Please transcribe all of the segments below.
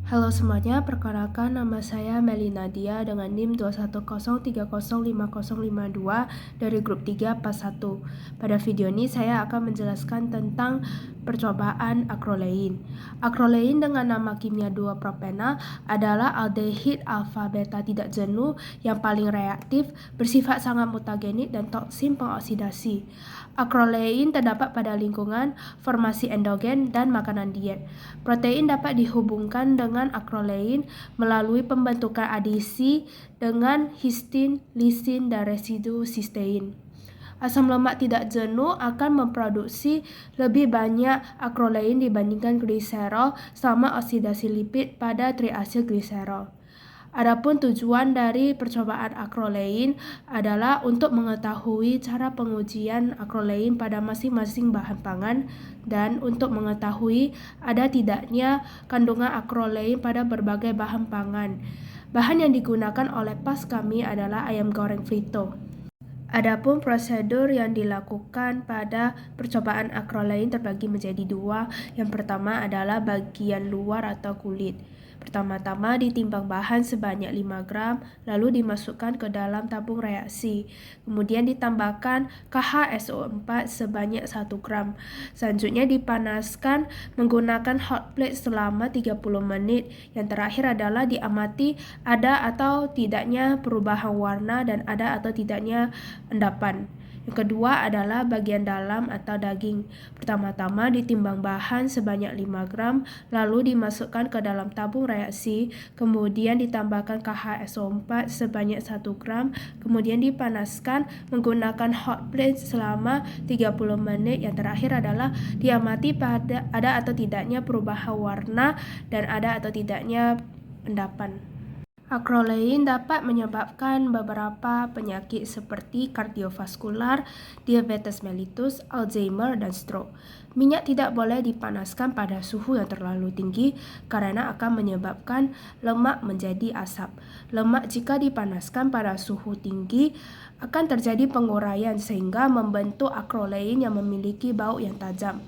Halo semuanya, perkenalkan nama saya Meli Nadia dengan NIM 210305052 dari grup 3 PAS 1. Pada video ini saya akan menjelaskan tentang percobaan akrolein. Akrolein dengan nama kimia 2-propena adalah aldehid alfa beta tidak jenuh yang paling reaktif, bersifat sangat mutagenik dan toksin pengoksidasi. Akrolein terdapat pada lingkungan, formasi endogen, dan makanan diet. Protein dapat dihubungkan dengan akrolein melalui pembentukan adisi dengan histin, lisin, dan residu sistein. Asam lemak tidak jenuh akan memproduksi lebih banyak akrolein dibandingkan gliserol selama oksidasi lipid pada triasil gliserol. Adapun tujuan dari percobaan akrolein adalah untuk mengetahui cara pengujian akrolein pada masing-masing bahan pangan dan untuk mengetahui ada tidaknya kandungan akrolein pada berbagai bahan pangan. Bahan yang digunakan oleh PAS kami adalah ayam goreng frito. Adapun prosedur yang dilakukan pada percobaan akrolein terbagi menjadi dua. Yang pertama adalah bagian luar atau kulit. Pertama-tama ditimbang bahan sebanyak 5 gram, lalu dimasukkan ke dalam tabung reaksi. Kemudian ditambahkan KHSO4 sebanyak 1 gram. Selanjutnya dipanaskan menggunakan hot plate selama 30 menit. Yang terakhir adalah diamati ada atau tidaknya perubahan warna dan ada atau tidaknya endapan. Yang kedua adalah bagian dalam atau daging. Pertama-tama ditimbang bahan sebanyak 5 gram, lalu dimasukkan ke dalam tabung reaksi, kemudian ditambahkan KHSO4 sebanyak 1 gram, kemudian dipanaskan menggunakan hot plate selama 30 menit. Yang terakhir adalah diamati pada ada atau tidaknya perubahan warna dan ada atau tidaknya endapan. Akrolein dapat menyebabkan beberapa penyakit seperti kardiovaskular, diabetes mellitus, Alzheimer, dan stroke. Minyak tidak boleh dipanaskan pada suhu yang terlalu tinggi karena akan menyebabkan lemak menjadi asap. Lemak jika dipanaskan pada suhu tinggi akan terjadi penguraian sehingga membentuk akrolein yang memiliki bau yang tajam.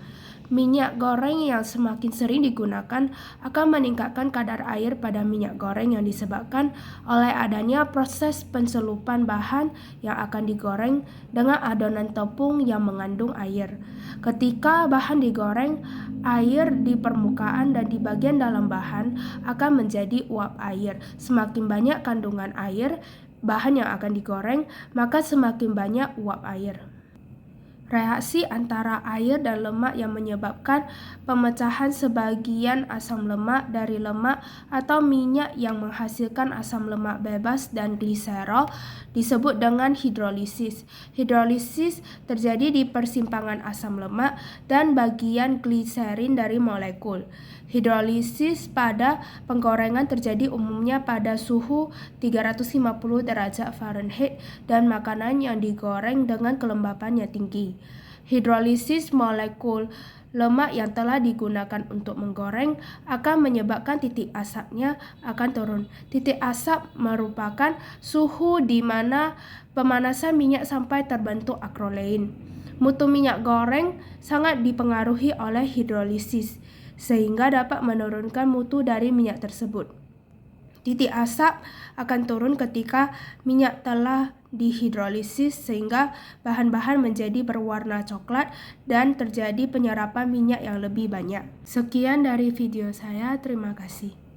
Minyak goreng yang semakin sering digunakan akan meningkatkan kadar air pada minyak goreng yang disebabkan oleh adanya proses pencelupan bahan yang akan digoreng dengan adonan tepung yang mengandung air. Ketika bahan digoreng, air di permukaan dan di bagian dalam bahan akan menjadi uap air. Semakin banyak kandungan air bahan yang akan digoreng, maka semakin banyak uap air. Reaksi antara air dan lemak yang menyebabkan pemecahan sebagian asam lemak dari lemak atau minyak yang menghasilkan asam lemak bebas dan gliserol disebut dengan hidrolisis. Hidrolisis terjadi di persimpangan asam lemak dan bagian gliserin dari molekul. Hidrolisis pada penggorengan terjadi umumnya pada suhu 350 derajat Fahrenheit dan makanan yang digoreng dengan kelembapan yang tinggi. Hidrolisis molekul lemak yang telah digunakan untuk menggoreng akan menyebabkan titik asapnya akan turun. Titik asap merupakan suhu di mana pemanasan minyak sampai terbentuk akrolein. Mutu minyak goreng sangat dipengaruhi oleh hidrolisis, sehingga dapat menurunkan mutu dari minyak tersebut. Titik asap akan turun ketika minyak telah dihidrolisis sehingga bahan-bahan menjadi berwarna coklat dan terjadi penyerapan minyak yang lebih banyak. Sekian dari video saya, terima kasih.